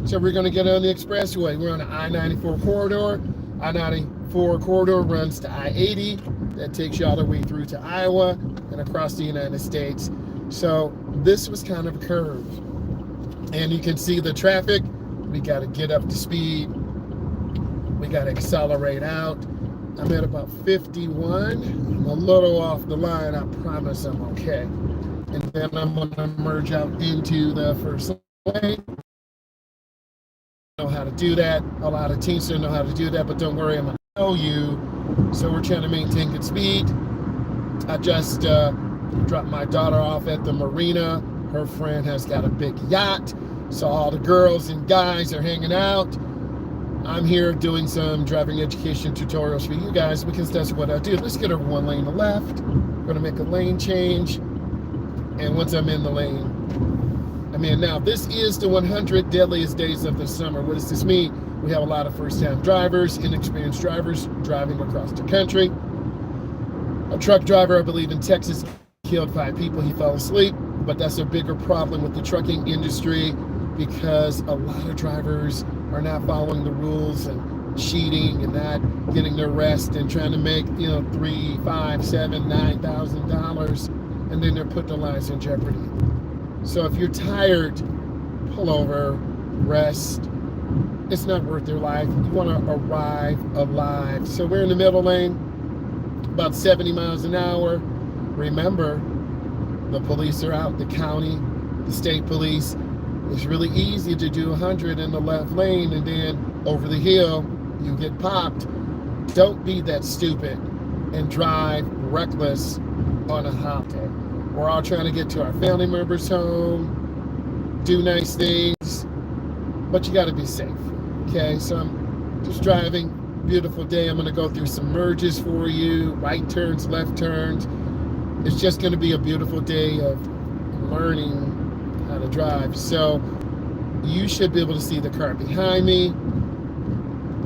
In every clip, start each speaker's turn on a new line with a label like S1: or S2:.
S1: So we're going to get on the expressway. We're on the I-94 corridor. I-94 corridor runs to I-80. That takes you all the way through to Iowa and across the United States. So this was kind of a curve. And you can see the traffic. We got to get up to speed. We got to accelerate out. I'm at about 51. I'm a little off the line. I promise I'm okay. And then I'm going to merge out into the first lane. Know how to do that. A lot of teams don't know how to do that, but don't worry, I'm going to show you. So we're trying to maintain good speed. I just dropped my daughter off at the marina. Her friend has got a big yacht, so all the girls and guys are hanging out. I'm here doing some driving education tutorials for you guys because that's what I do. Let's get over one lane to the left. We're going to make a lane change, and once I'm in the lane, I'm in. Now, this is the 100 Deadliest Days of the Summer. What does this mean? We have a lot of first-time drivers, inexperienced drivers driving across the country. A truck driver, I believe, in Texas killed 5 people. He fell asleep, but that's a bigger problem with the trucking industry because a lot of drivers are not following the rules and cheating and not getting their rest and trying to make, $3, $5, $7, $9,000, and then they're putting their lives in jeopardy. So if you're tired, pull over, rest. It's not worth your life. You want to arrive alive. So we're in the middle lane, about 70 miles an hour. Remember, the police are out, the county, the state police. It's really easy to do 100 in the left lane and then over the hill, you get popped. Don't be that stupid and drive reckless on a holiday. We're all trying to get to our family members' home, do nice things, but you got to be safe, okay? So I'm just driving, beautiful day. I'm going to go through some merges for you, right turns, left turns. It's just going to be a beautiful day of learning how to drive. So you should be able to see the car behind me.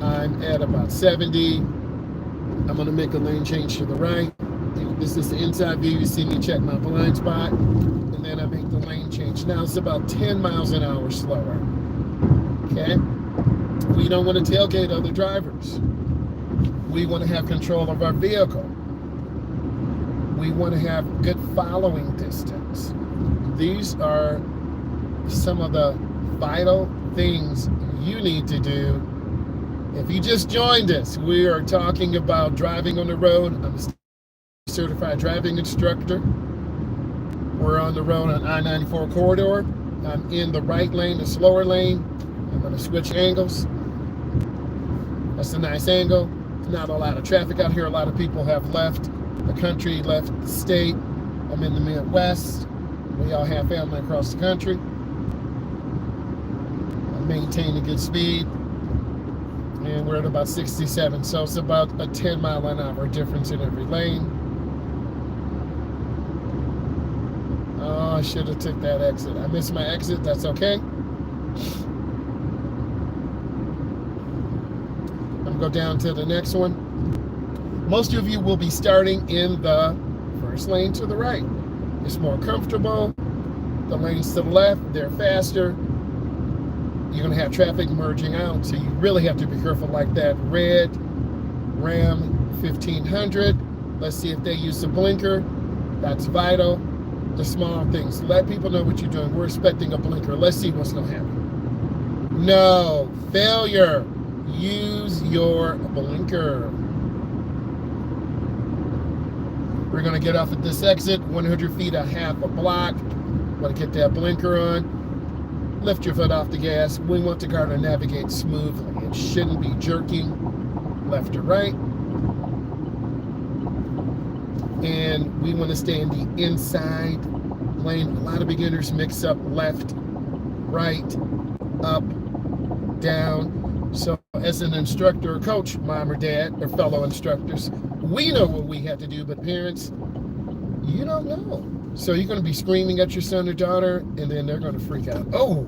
S1: I'm at about 70. I'm going to make a lane change to the right. This is the inside view. You see me check my blind spot, and then I make the lane change. Now it's about 10 miles an hour slower. Okay? We don't want to tailgate other drivers. We want to have control of our vehicle. We want to have good following distance. These are some of the vital things you need to do. If you just joined us, we are talking about driving on the road. I'm a certified driving instructor. We're on the road on I-94 corridor. I'm in the right lane, the slower lane. I'm going to switch angles. That's a nice angle. Not a lot of traffic out here. A lot of people have left the country, left the state. I'm in the Midwest. We all have family across the country. I'm maintaining good speed. And we're at about 67. So it's about a 10 mile an hour difference in every lane. Oh, I should have took that exit. I missed my exit. That's okay. I'm going to go down to the next one. Most of you will be starting in the first lane to the right. It's more comfortable. The lanes to the left, they're faster. You're going to have traffic merging out, so you really have to be careful like that. Red Ram 1500. Let's see if they use the blinker. That's vital. The small things. Let people know what you're doing. We're expecting a blinker. Let's see what's going to happen. No. Failure. Use your blinker. We're going to get off at this exit. 100 feet, a half a block. Want to get that blinker on. Lift your foot off the gas. We want the car to navigate smoothly. It shouldn't be jerking left or right. And we want to stay in the inside lane. A lot of beginners mix up left, right, up, down. So as an instructor or coach, mom or dad, or fellow instructors, we know what we have to do, but parents, you don't know. So you're going to be screaming at your son or daughter, and then they're going to freak out. Oh,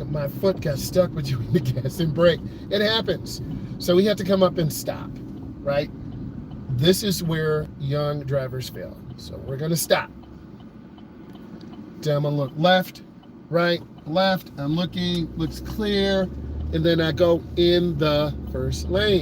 S1: my foot got stuck between the gas and brake. It happens. So we have to come up and stop, right? This is where young drivers fail. So we're going to stop. Then I'm going to look left, right, left, I'm looking, looks clear, and then I go in the first lane.